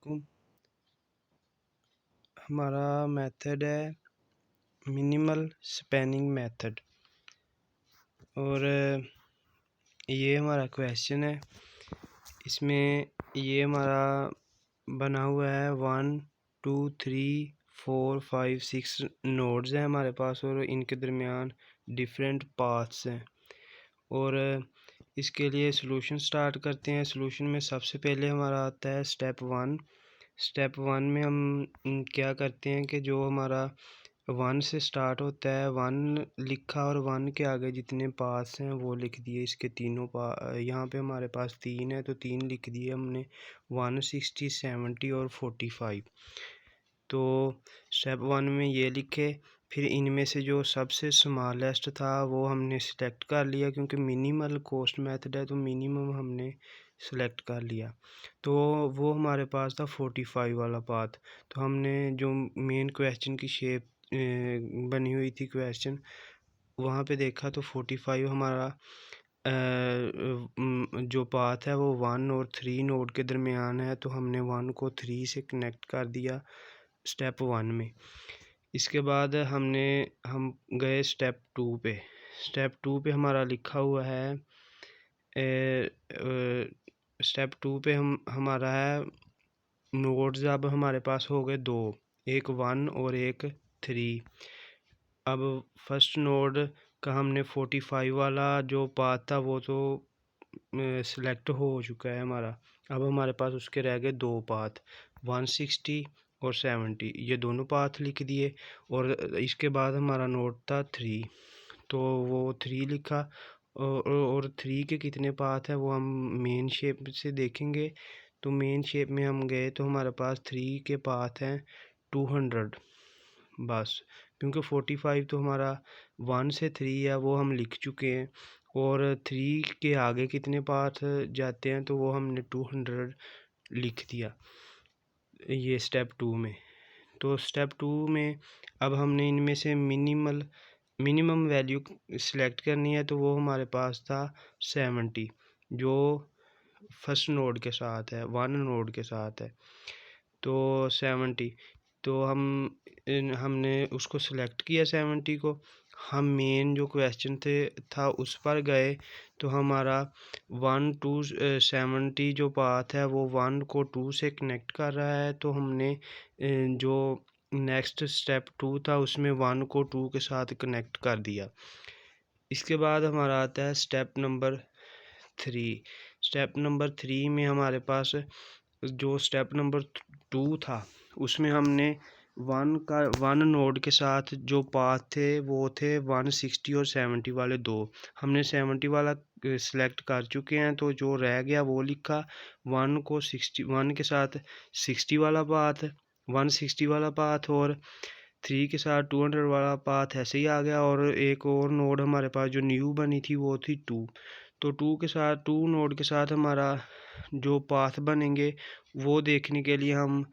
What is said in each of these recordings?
को हमारा मेथड है मिनिमल स्पैनिंग मेथड और ये हमारा क्वेश्चन है। इसमें ये हमारा बना हुआ है 1 2 3 4 5 6 नोड्स हैं हमारे पास और इनके दरमियान डिफरेंट पाथ्स हैं। और इसके लिए सॉल्यूशन स्टार्ट करते हैं। सॉल्यूशन में सबसे पहले हमारा आता है स्टेप वन में हम क्या करते हैं कि जो हमारा 1 से स्टार्ट होता है 1 लिखा और 1 के आगे जितने पास हैं वो लिख दिए। इसके तीनों यहाँ पे हमारे पास 3 है तो 3 लिख दिए हमने 160 70 और 45। तो स्टेप 1 में ये लिखे। फिर इनमें से जो सबसे स्मॉलेस्ट था वो हमने सेलेक्ट कर लिया, क्योंकि मिनिमल कॉस्ट मेथड है तो मिनिमम हमने सेलेक्ट कर लिया। तो वो हमारे पास था 45 वाला पाथ। तो हमने जो मेन क्वेश्चन की शेप बनी हुई थी क्वेश्चन, वहाँ पे देखा तो 45 हमारा जो पाथ है वो 1 और 3 नोड के दरमियान है। तो हमने 1 को 3 से कनेक्ट कर दिया स्टेप 1 में। इसके बाद हम गए स्टेप 2 पे। स्टेप 2 पे हमारा लिखा हुआ है स्टेप 2 पे हमारा है नोड्स अब हमारे पास हो गए 2, एक 1 और एक 3। अब फर्स्ट नोड का हमने 45 वाला जो पाथ था वो तो सिलेक्ट हो चुका है हमारा। अब हमारे पास उसके रह गए 2 पाथ 160 और 70, ये दोनों पाथ लिख दिए। और इसके बाद हमारा नोड था 3, तो वो 3 लिखा। और 3 के कितने पाथ है वो हम मेन शेप से देखेंगे। तो मेन शेप में हम गए तो हमारे पास 3 के पाथ हैं 200 बस, क्योंकि 45 तो हमारा 1 से 3 है वो हम लिख चुके हैं। और 3 के आगे कितने पाथ जाते हैं तो वो हमने 200 लिख दिया ये स्टेप 2 में। तो स्टेप 2 में अब हमने इनमें से मिनिमम वैल्यू सिलेक्ट करनी है। तो वो हमारे पास था 70, जो फर्स्ट नोड के साथ है 1 नोड के साथ है। तो 70, तो हमने उसको सिलेक्ट किया 70 को। हम मेन जो क्वेश्चन था उस पर गए तो हमारा 1 to 70 जो पाथ है वो 1 को 2 से कनेक्ट कर रहा है। तो हमने जो नेक्स्ट स्टेप 2 था उसमें 1 को 2 के साथ कनेक्ट कर दिया। इसके बाद हमारा आता है स्टेप नंबर 3। स्टेप नंबर 3 में हमारे पास जो स्टेप नंबर 2 था उसमें हमने 1 नोड के साथ जो पाथ थे वो थे 160 और 70 वाले 2। हमने 70 वाला सिलेक्ट कर चुके हैं तो जो रह गया वो लिखा 1 के साथ 60 वाला पाथ 160 वाला पाथ और 3 के साथ 200 वाला पाथ ऐसे ही आ गया। और एक और नोड हमारे पास जो न्यू बनी थी वो थी 2। तो 2 नोड के साथ हमारा जो पाथ बनेंगे वो देखने के लिए हम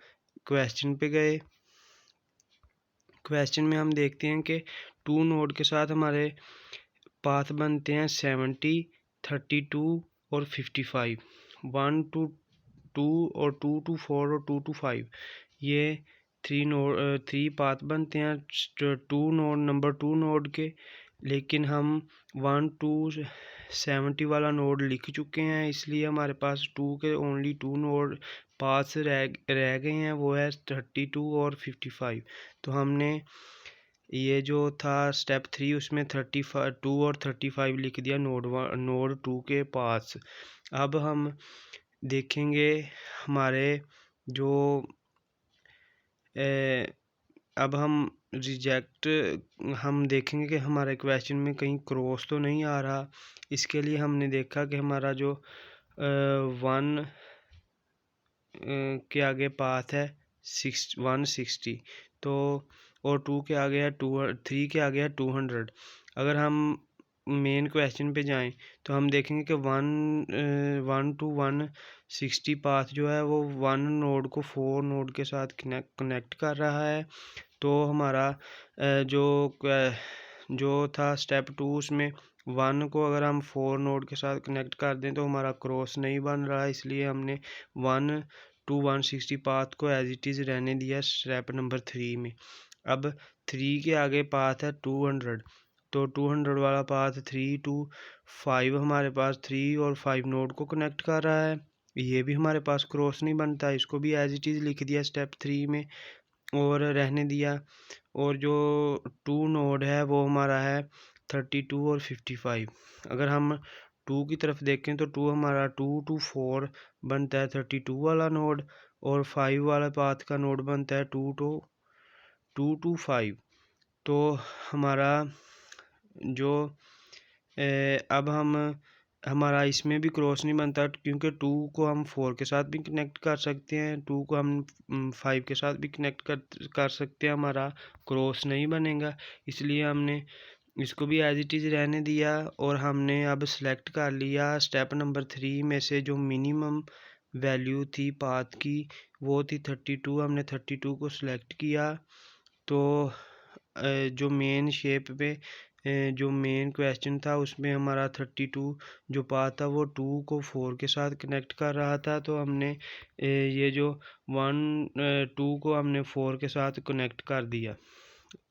क्वेश्चन पे गए। क्वेश्चन में हम देखते हैं कि 2 नोड के साथ हमारे पाथ बनते हैं 70 32 और 55। 1 to 2 और 2 to 4 और 2 to 5 ये 3 पाथ बनते हैं 2 नोड के। लेकिन हम 1 to 70 वाला नोड लिख चुके हैं, इसलिए हमारे पास 2 के ओनली 2 नोड पास रह गए हैं, वो है 32 और 55। तो हमने ये जो था स्टेप 3 उसमें 2 और 35 लिख दिया नोड 2 के पास। अब हम देखेंगे हमारे जो अब हम देखेंगे कि हमारे क्वेश्चन में कहीं क्रॉस तो नहीं आ रहा। इसके लिए हमने देखा कि हमारा जो 1 के आगे पाथ है 160, तो और 2 के आगे है 3 के आगे है 200। अगर हम मेन क्वेश्चन पे जाएं तो हम देखेंगे कि 1 to 160 पाथ जो है वो 1 नोड को 4 नोड के साथ कनेक्ट कर रहा है। तो हमारा जो था स्टेप 2 उसमें 1 को अगर हम 4 नोड के साथ कनेक्ट कर दें तो हमारा क्रॉस नहीं बन रहा है, इसलिए हमने 1 टू 160 पाथ को एज इट इज़ रहने दिया स्टेप नंबर 3 में। अब 3 के आगे पाथ है 200, तो 200 वाला पाथ 3 to 5 हमारे पास 3 और 5 नोड को कनेक्ट कर रहा है। ये भी हमारे पास क्रॉस नहीं बनता, इसको भी एज इट इज़ लिख दिया स्टेप 3 में और रहने दिया। और जो 2 नोड है वो हमारा है 32 और 55। अगर हम 2 की तरफ देखें तो 2 हमारा 2 to 4 बनता है 32 वाला नोड, और 5 वाला पाथ का नोड बनता है 2 to 5। तो हमारा जो अब हमारा इसमें भी क्रॉस नहीं बनता, क्योंकि 2 को हम 4 के साथ भी कनेक्ट कर सकते हैं, 2 को हम 5 के साथ भी कनेक्ट कर सकते हैं, हमारा क्रॉस नहीं बनेगा। इसलिए हमने इसको भी एज इट इज़ रहने दिया और हमने अब सेलेक्ट कर लिया स्टेप नंबर 3 में से जो मिनिमम वैल्यू थी पाथ की वो थी 32। हमने 32 को सिलेक्ट किया। तो जो मेन शेप पे जो मेन क्वेश्चन था उसमें हमारा 32 जो पाथ था वो 2 को 4 के साथ कनेक्ट कर रहा था, तो हमने ये जो 2 को हमने 4 के साथ कनेक्ट कर दिया।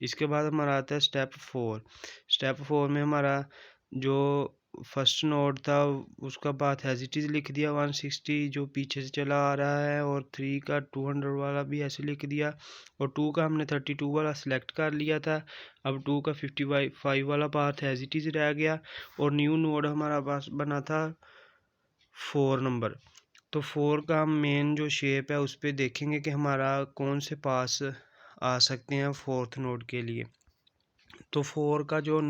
इसके बाद हमारा आता है स्टेप 4। स्टेप 4 में हमारा जो फर्स्ट नोड था उसका पाथ एज इट इज़ लिख दिया 160 जो पीछे से चला आ रहा है, और 3 का 200 वाला भी ऐसे लिख दिया, और 2 का हमने 32 वाला सिलेक्ट कर लिया था। अब 2 का 55 वाला पाथ एज इट इज़ रह गया, और न्यू नोड हमारा पास बना था 4 नंबर। तो 4 का हम मेन जो शेप है उस पर देखेंगे कि हमारा कौन से पास आ सकते हैं 4th नोड के लिए। तो 4 का जो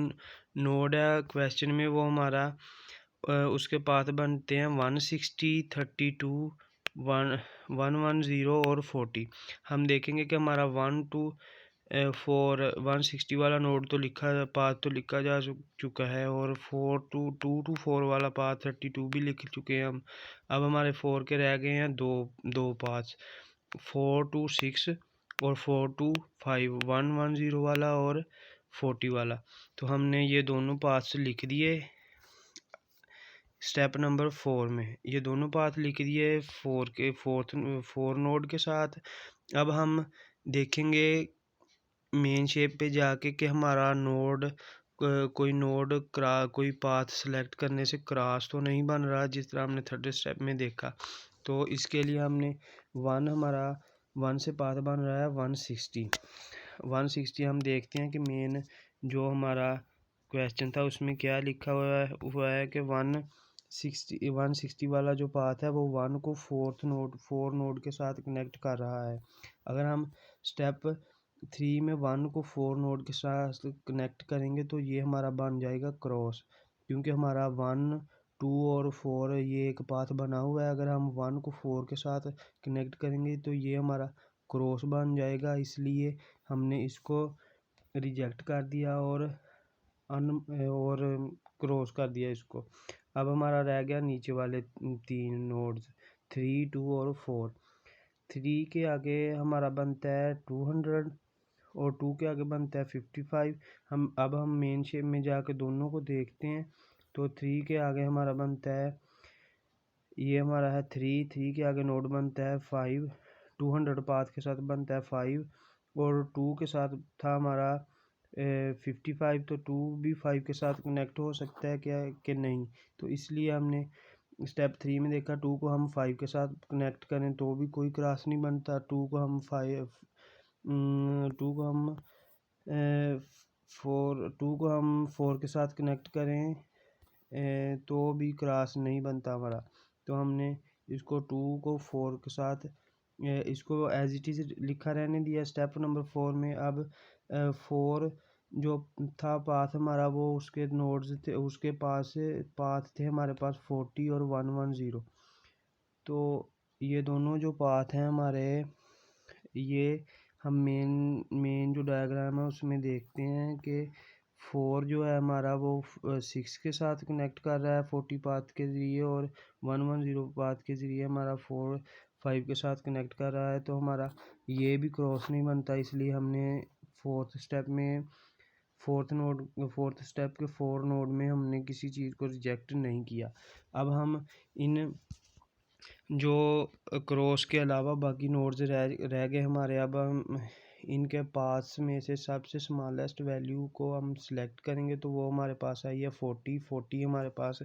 नोड है क्वेश्चन में वो हमारा उसके पाथ बनते हैं 160, 32, 110 और 40। हम देखेंगे कि हमारा 1 to 4 160 वाला नोड तो पाथ तो लिखा जा चुका है, और 2 to 4 वाला पाथ 32 भी लिख चुके हैं हम। अब हमारे 4 के रह गए हैं दो पाथ, 4 to 6 और 4 to 5, 110 वाला और 40 वाला। तो हमने ये दोनों पाथ्स लिख दिए स्टेप नंबर 4 में, ये दोनों पाथ लिख दिए 4 नोड के साथ। अब हम देखेंगे मेन शेप पे जाके कि हमारा नोड कोई पाथ सेलेक्ट करने से क्रॉस तो नहीं बन रहा, जिस तरह हमने 3rd स्टेप में देखा। तो इसके लिए हमने हमारा 1 से पाथ बन रहा है 160। हम देखते हैं कि मेन जो हमारा क्वेश्चन था उसमें क्या लिखा हुआ है कि 160 वाला जो पाथ है वो 1 को 4 नोड के साथ कनेक्ट कर रहा है। अगर हम स्टेप 3 में 1 को 4 नोड के साथ कनेक्ट करेंगे तो ये हमारा बन जाएगा क्रॉस, क्योंकि हमारा 1, 2 और 4 ये एक पाथ बना हुआ है। अगर हम 1 को 4 के साथ कनेक्ट करेंगे तो ये हमारा क्रॉस बन जाएगा, इसलिए हमने इसको रिजेक्ट कर दिया और क्रॉस कर दिया इसको। अब हमारा रह गया नीचे वाले 3 नोड्स 3, 2 और 4। 3 के आगे हमारा बनता है 200 और 2 के आगे बनता है 55। हम मेन शेप में जाके दोनों को देखते हैं। तो 3 के आगे हमारा बनता है, ये हमारा है 3 के आगे नोड बनता है 5, 200 पाथ के साथ बनता है 5, और 2 के साथ था हमारा 55, तो 2 भी 5 के साथ कनेक्ट हो सकता है क्या कि नहीं। तो इसलिए हमने स्टेप 3 में देखा 2 को हम 5 के साथ कनेक्ट करें तो भी कोई क्रॉस नहीं बनता। 2 को हम 4 के साथ कनेक्ट करें तो भी क्रॉस नहीं बनता हमारा। तो हमने इसको 2 को 4 के साथ इसको एज इट इज़ लिखा रहने दिया स्टेप नंबर 4 में। अब 4 जो था पाथ हमारा वो उसके नोड्स थे, उसके पास पाथ थे हमारे पास 40 और 110। तो ये दोनों जो पाथ हैं हमारे, ये हम मेन जो डायग्राम है उसमें देखते हैं कि 4 जो है हमारा वो 6 के साथ कनेक्ट कर रहा है 40 पाथ के ज़रिए, और 110 पाथ के ज़रिए हमारा 4 5 के साथ कनेक्ट कर रहा है। तो हमारा ये भी क्रॉस नहीं बनता, इसलिए हमने 4th स्टेप के 4 नोड में हमने किसी चीज़ को रिजेक्ट नहीं किया। अब हम इन जो क्रॉस के अलावा बाकी नोड्स रह गए हमारे। अब हम इनके पास में से सबसे स्मॉलेस्ट वैल्यू को हम सिलेक्ट करेंगे, तो वो हमारे पास आई है 40 हमारे पास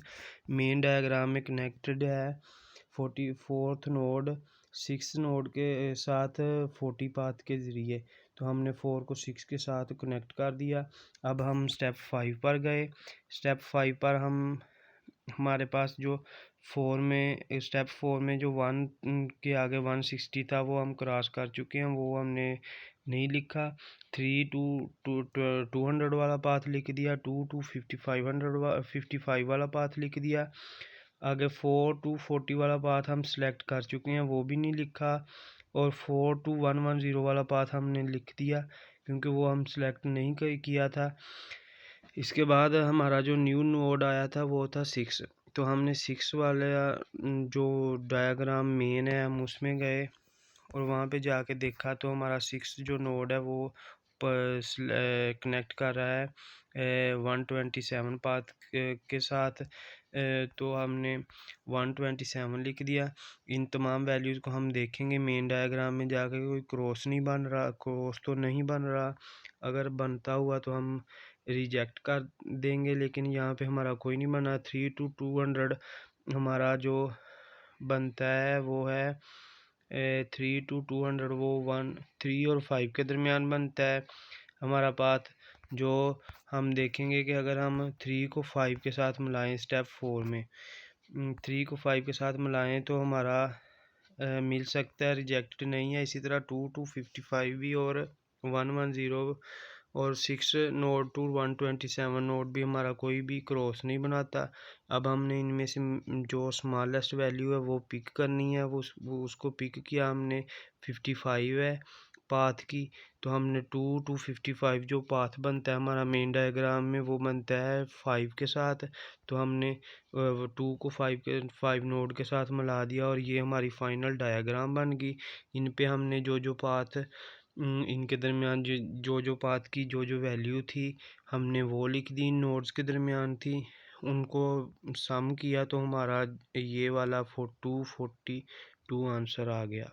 मेन डायग्राम में कनेक्टेड है। 44th नोड 6 नोड के साथ 40 पाथ के ज़रिए, तो हमने 4 को 6 के साथ कनेक्ट कर दिया। अब हम स्टेप 5 पर गए। स्टेप 5 पर हमारे पास जो स्टेप 4 में जो 1 के आगे 160 था वो हम क्रॉस कर चुके हैं, वो हमने नहीं लिखा। 3 टू 200 वाला पाथ लिख दिया। 2 टू 55 वाला पाथ लिख दिया। आगे 4 टू 40 वाला पाथ हम सिलेक्ट कर चुके हैं, वो भी नहीं लिखा। और 4 टू 110 वाला पाथ हमने लिख दिया क्योंकि वो हम सिलेक्ट नहीं किया था। इसके बाद हमारा जो न्यू नोड आया था वो था 6, तो हमने 6 वाले जो डायग्राम मेन है हम उसमें गए और वहाँ पे जाके देखा तो हमारा 6 जो नोड है वो कनेक्ट कर रहा है 127 पाथ के साथ। तो हमने 127 लिख दिया। इन तमाम वैल्यूज़ को हम देखेंगे मेन डायग्राम में जाकर, कोई क्रॉस नहीं बन रहा, क्रॉस तो नहीं बन रहा। अगर बनता हुआ तो हम रिजेक्ट कर देंगे, लेकिन यहाँ पे हमारा कोई नहीं बना। 3 टू 200 हमारा जो बनता है वो है 3 टू 200, वो 3 और 5 के दरमियान बनता है हमारा पाथ। जो हम देखेंगे कि अगर हम 3 को 5 के साथ मिलाएं स्टेप 4 में, 3 को 5 के साथ मिलाएं तो हमारा मिल सकता है, रिजेक्ट नहीं है। इसी तरह 2 टू 55 भी और 110 और 6 नोड टू 127 नोड भी हमारा कोई भी क्रॉस नहीं बनाता। अब हमने इनमें से जो स्मॉलेस्ट वैल्यू है वो पिक करनी है। वो उसको पिक किया हमने, 55 है पाथ की। तो हमने 2 टू 55 जो पाथ बनता है हमारा मेन डायग्राम में वो बनता है 5 के साथ। तो हमने 2 को 5 नोड के साथ मिला दिया और ये हमारी फाइनल डायग्राम बन गई। इन पे हमने जो पाथ इनके दरमियान जो पाथ की जो वैल्यू थी हमने वो लिख दी, नोड्स के दरमियान थी, उनको सम किया तो हमारा ये वाला 242 आंसर आ गया।